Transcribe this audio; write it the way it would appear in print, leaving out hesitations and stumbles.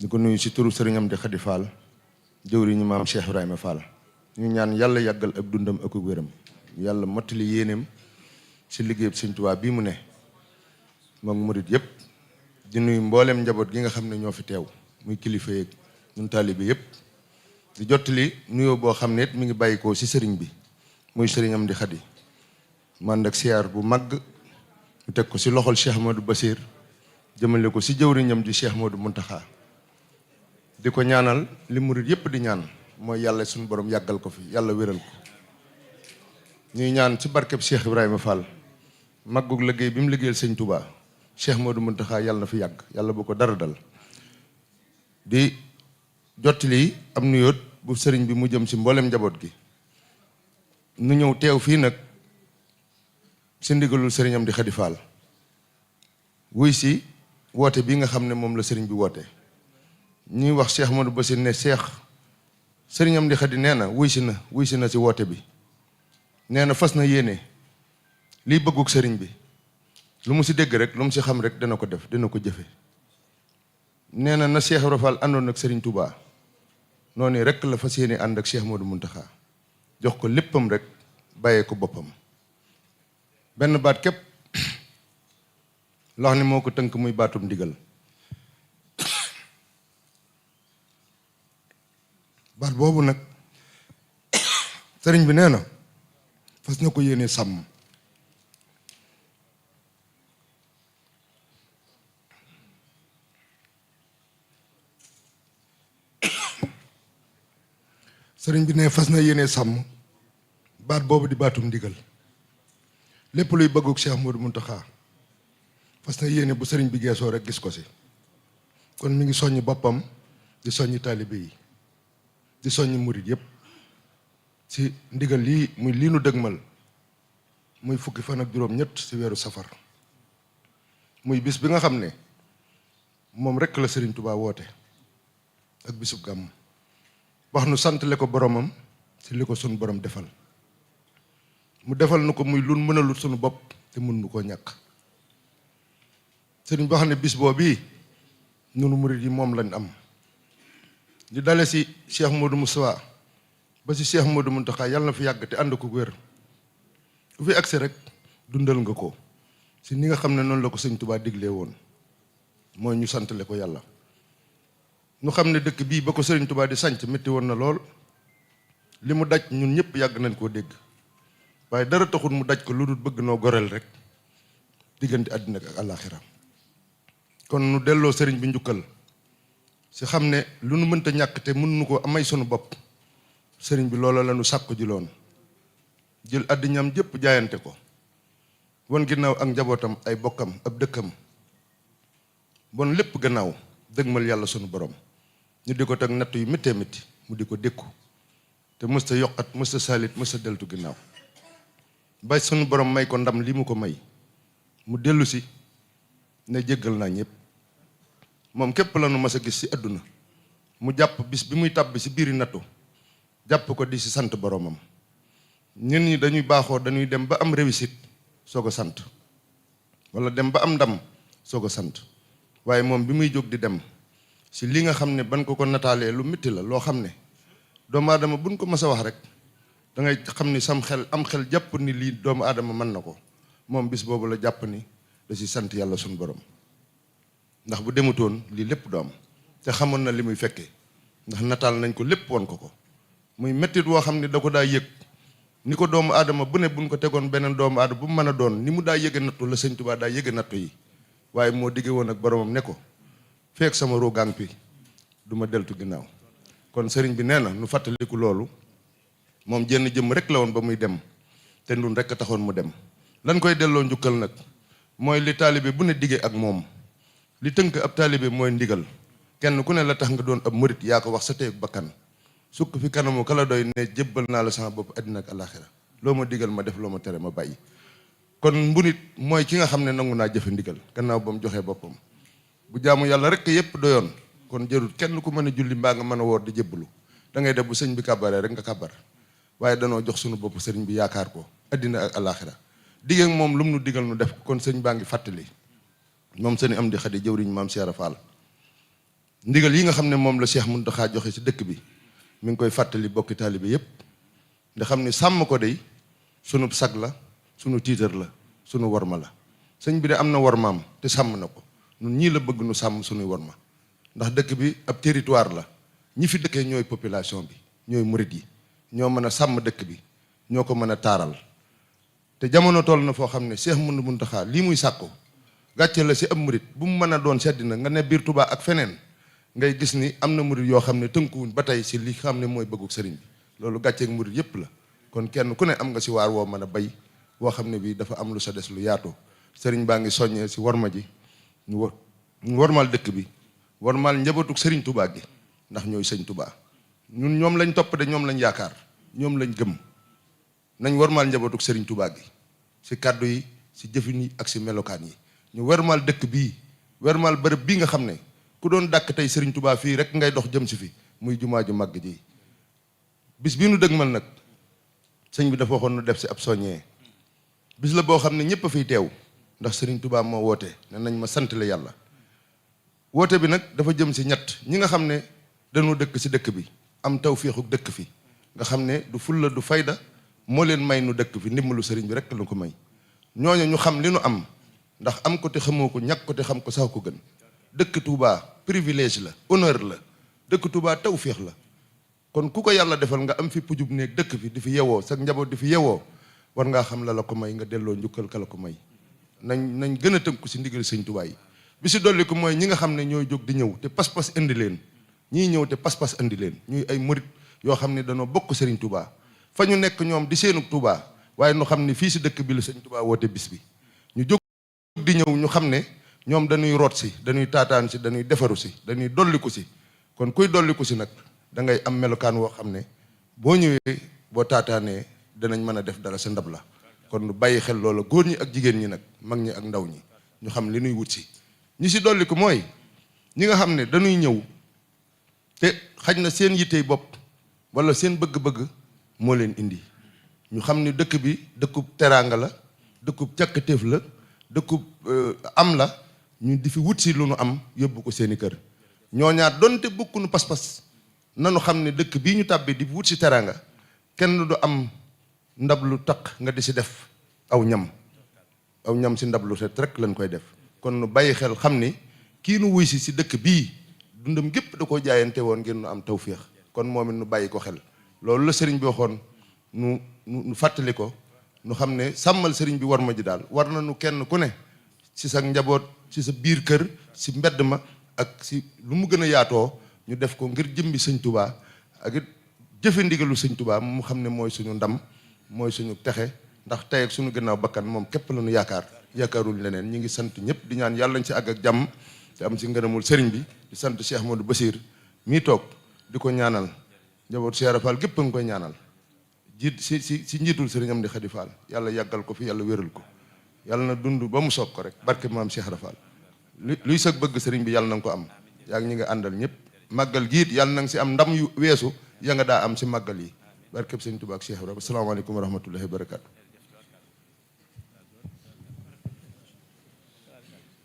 di ko nuyu si turu Serigne Amdi Khady Fall jëwriñu maam Cheikh Ibrahima Fall ñu ñaan yàlla yàggal ak dundam ak wéram yàlla mottali yéeneem si liggéeyub Sëñ Tuubaa bii mu ne moom murit yëpp di nuyu mboolem njaboot gi nga xam ne ñoo fi teew muy kilifa yeeg ñun taalibe yëpp di jottali nuyoo boo xam ne it mi ngi bàyyikoo si sëriñ bi muy Serigne Amdi Khady man ak siyaar bu màgg ñu teg ko si loxol Cheikh Modou Bassir jëmale ko si jëwriñam di Cheikh Modou Mountakha di ko ñaanal li murit yëpp di ñaan mooy yàlla suñu borom yàggal ko fi yàlla wéral ko ñuy ñaan ci barkeb Cheikh Ibrahima Fall màggug liggéey bi mu liggéeyal Sëñ Touba Cheikh Modou Mountakha yàlla na fi yàgg yàlla bu ko dara dal di jottali am nuyoot bu sëriñ bi mu jëm si mboolem njaboot gi nu ñëw teew fii nag si ndigalul Serigne Amdi Khady Fall wuy si woote bi nga xam ne moom la sëriñ bi woote ñuy wax Cheikh Modou Bassir ne Cheikh Serigne Amdi Khady nee na wuy si na si woote bi nee na fas na yéene liy bëgguk sëriñ bi lu mu si dégg rek lu mu si xam rek dana ko def dana ko jëfe nee na Cheikh Ibrahima Fall àndoon ak Serigne Touba noonu rek la fas yéene ànd ak Cheikh Modou Mountakha jox ko léppam rek bàyyee ko boppam benn baat képp loo xam ne moo ko tënk muy baatum ndigal baat boobu nag sëriñ bi nee na fas na ko yéene sàmm sëriñ bi ne fas na yéene sàmm baat boobu di baatum ndigal lépp luy bëgguk Cheikh Modou Mountakha fas na yéene bu sëriñ bi geesoo rek gis ko si kon mi ngi soññi boppam di soññi taalibe yi di soññi murit yëpp si ndigal lii muy lii nu dëgmal muy fukki fan ak juróom-ñett si weeru safar muy bis bi nga xam ne moom rek la Serigne Touba woote ak bisub gàmm wax nu santale ko boromam si li ko sunu borom defal mu defal nu ko muy lu mënalut sunu bopp te mun nu koo ñàkk sëriñ boo xam ne bis boo bii nunu murit yi moom lañ am di dale si Cheikh Modou Moustapha ba si Cheikh Modou Mountakha yàlla na fi yàgg te ànd ko wér ku fi agsi rek dundal nga ko si ni nga xam ne noonu la ko sëñ Touba diglee woon mooy ñu santale ko yàlla ñu xam ne dëkk bii ba ko sëriñ Touba di sanc métti woon na lool li mu daj ñun ñëpp yàgg nañ koo dégg waaye dara taxul mu daj ko lu dul bëgg noo goreel rek diggante àddina ak àllaaxira kon nu delloo sëriñ bi njukkal si xam ne lu nu mënta ñàkk te mën nu ko amay sunu bopp sëriñ bi loola la nu sàkku ji loon jël àddiñam jëpp jaayante ko won ginnaaw ak njabootam ay bokkam ab dëkkam bon lépp gannaaw dëgmal yàlla sunu borom ñu di ko teg natt yu méttee métti mu di ko dékku te mësta yokkat mësta saalit mësta deltu ginnaaw ba sunu borom may ko ndam li mu ko may mu dellu si ne jéggal naa ñëpp moom képp la nu mas a gis si àdduna mu jàpp bis bi muy tàbbi si biiri nattu jàpp ko di si sant boromam ñun ñi dañuy baaxoo dañuy dem ba am réussite soog a sant wala dem ba am ndam soog a sant waaye moom bi muy jóg di dem si li nga xam ne ban ko nataalee lu métti la loo xam ne doomu aadama buñ ko mas a wax rek da ngay xam ni sam xel am xel jàpp ni lii doomu aadama mën na ko moom bis boobu la jàpp ni da si sant yàlla suñu borom ndax bu demutoon lii lépp du am te xamoon na li muy fekkee ndax nataal nañ ko lépp woon ko muy mettit woo xam ne da ko daa yëg ni ko doomu aadama bu ne buñ ko tegoon beneen doomu aadama bu mu mën a doon ni mu daa yëge nattu la sëñ Tuubaa daa yëge nattu yi waaye moo digge woon ak boromam ne ko feek sama ruugaan pi du ma deltu ginnaaw kon sëriñ bi nee na nu fàttaliku loolu moom jenn jëm rek la woon ba muy dem te ndun rek a taxoon mu dem lan koy delloo njukkal nag mooy li taalibe bu ne digge ak moom li tënk ab taalibe mooy ndigal kenn ku ne la tax nga doon ab murit yaa ko wax sa teeg bakkan sukk fi kanamu kala doy ne jébbal naa la sama bopp àddina ak alaxira loo ma digal ma def loo ma tere ma bàyyi kon mbunit mooy ki nga xam ne nangu naa jëfe ndigal gannaaw ba mu joxee boppam bu jaamu yàlla rek yépp doyoon kon jërul kenn ku mën a julli mbaa nga mën a woor di jébbalu da ngay def bu sëñ bi kàbbaree rek nga kàbbar waaye danoo jox suñu bopp sëriñ bi yaakaar ko àddina ak alaxira digg moom lu mu nu digal nu def ko kon sëñ baa ngi fàttali moom sëñ Amdi Khady jëwriñ maam Cheikh Fall ndigal yi nga xam ne moom la Cheikh Mountakha joxe ci dëkk bi mi ngi koy fàttali bokki taalibe yépp nga xam ne sàmm ko day sunu sag la sunu tiitar la sunu worma la sëñ bi de am na wormaam te sàmm na ko ñun ñii la bëgg nu sàmm sunuy worma ndax dëkk bi ab territoire la ñi fi dëkkee ñooy population bi ñooy murit yi ñoo mën a sàmm dëkk bi ñoo ko mën a taaral te jamono toll na foo xam ne Cheikh Mountakha lii muy sàkku gàcce la si ab murit bu mu mën a doon sedd na nga ne biir Touba ak feneen ngay gis ni am na murit yoo xam ne tënkuwuñ ba tey si li xam ne mooy bëgguk sëriñ bi loolu gàcceeg murit yépp la kon kenn ku ne am nga si waar woo mën a bay woo xam ne bii dafa am lu sa des lu yaatu sëriñ baa ngi soññee si worma ji ñu wormal dëkk bi wormal njabootuk sëriñ Touba gi ndax ñooy sëñ Touba ñun ñoom lañ topp de ñoom lañ yaakaar ñoom lañ gëm nañ wormal njabootuk sëriñ Touba gi si kàddu yi si jëfin yi ak si melokaan yi ñu wermal dëkk bii wermal bërëb bii nga xam ne ku doon dàkk tey Serigne Touba fii rek ngay dox jëm si fi muy jumaa ju màgg ji bis bii nu dëgmal nag sëñ bi dafa waxoon nu def si ab soññee bis la boo xam ne ñëpp a fiy teew ndax Serigne Touba moo woote ne nañ ma sant la yàlla woote bi nag dafa jëm si ñett ñi nga xam ne dañoo dëkk si dëkk bi am tawféexu dëkk fi nga xam ne du fulla du fayda moo leen may nu dëkk fi ndimbalu sëriñ bi rek la ko may ñooñu ñu xam li nu am ndax am ko te xamoo ko ñàkk ko te xam ko sax ko gën dëkk Touba privilège la honneur la dëkk Touba tawféex la kon ku ko yàlla defal nga am fi pujub néeg dëkk fi di fi yewoo sa njaboot di fi yewoo war ngaa xam la la ko may nga delloo njukkal ka la ko may nañ gën a tënku si ndigal sëñ Touba yi bi si dolli ko mooy ñi nga xam ne ñooy jóg di ñëw te pas-pas indi leen ñii ñëw te pas-pas indi leen ñuy ay murit yoo xam ne danoo bokk Serigne Touba fa ñu nekk ñoom di seenug Touba waaye nu xam ne fii si dëkk bi la sëñ Touba woote bis bi ñu jóg di ñëw ñu xam ne ñoom dañuy root si dañuy taataan si dañuy defaru si dañuy dolliku si kon kuy dolliku si nag da ngay am melokaan woo xam ne boo ñëwee boo taataanee danañ mën a def dara sa ndab la kon nu bàyyi xel loola góor ñi ak jigéen ñi nag mag ñi ak ndaw ñi ñu xam li nuy wut si ñi si dolliku mooy ñi nga xam ne dañuy ñëw te xaj na seen yittey bopp wala seen bëgg-bëgg moo leen indi ñu xam ni dëkk bi dëkkub teraanga la dëkkub càkkatéef la dëkkub am la ñu di fi wut si lu nu am yóbbu ko seeni kër ñooñaar donte bokkunu pas-pas nanu xam ne dëkk bii ñu tàbbi di wut si teraanga kenn du am ndab lu taq nga di si def aw ñam si ndab lu set rek lañ koy def kon nu bàyyi xel xam ni kii nu wuy si dëkk bii dundam gépp da koo jaayante woon ngir nu am tawféex kon moom it nu bàyyi ko xel loolu la sëriñ bi waxoon nu fàttali ko nu xam ne sàmmal sëriñ bi war ma ji daal war na nu kenn ku ne si sa njaboot si sa biir kër si mbedd ma ak si lu mu gën a yaatoo ñu def ko ngir jëmbi sëñ Touba ak it jëfe ndigalu sëñ Touba mu xam ne mooy suñu ndam mooy suñu texe ndax tey ak suñu gannaaw bakkan moom képp la ñu yaakaarul leneen ñi ngi sant ñëpp di ñaan yàlla nañ si àgg ak jàmm te am si ngërëmul sëriñ bi di sant Cheikh Modou Bassir mii toog di ko ñaanal njaboot Cheikh Rafal gépp a ngi koy ñaanal jiit si njiitul sëriñ Amdi Khady Fall yàlla yàggal ko fi yàlla wéral ko yàlla na dund ba mu soog ko rek barke maam Cheikh Rafal luy sag bëgg sëriñ bi yàlla na nga ko am yaa ngi ñi nga àndal ñëpp màggal giit yàlla na nga si am ndam yu weesu ya nga daa am si màggal yi barkeb sëriñ Tuubaa ak Cheikh Rafal asalaamaaleykum wa rahmatullahi wa barakatu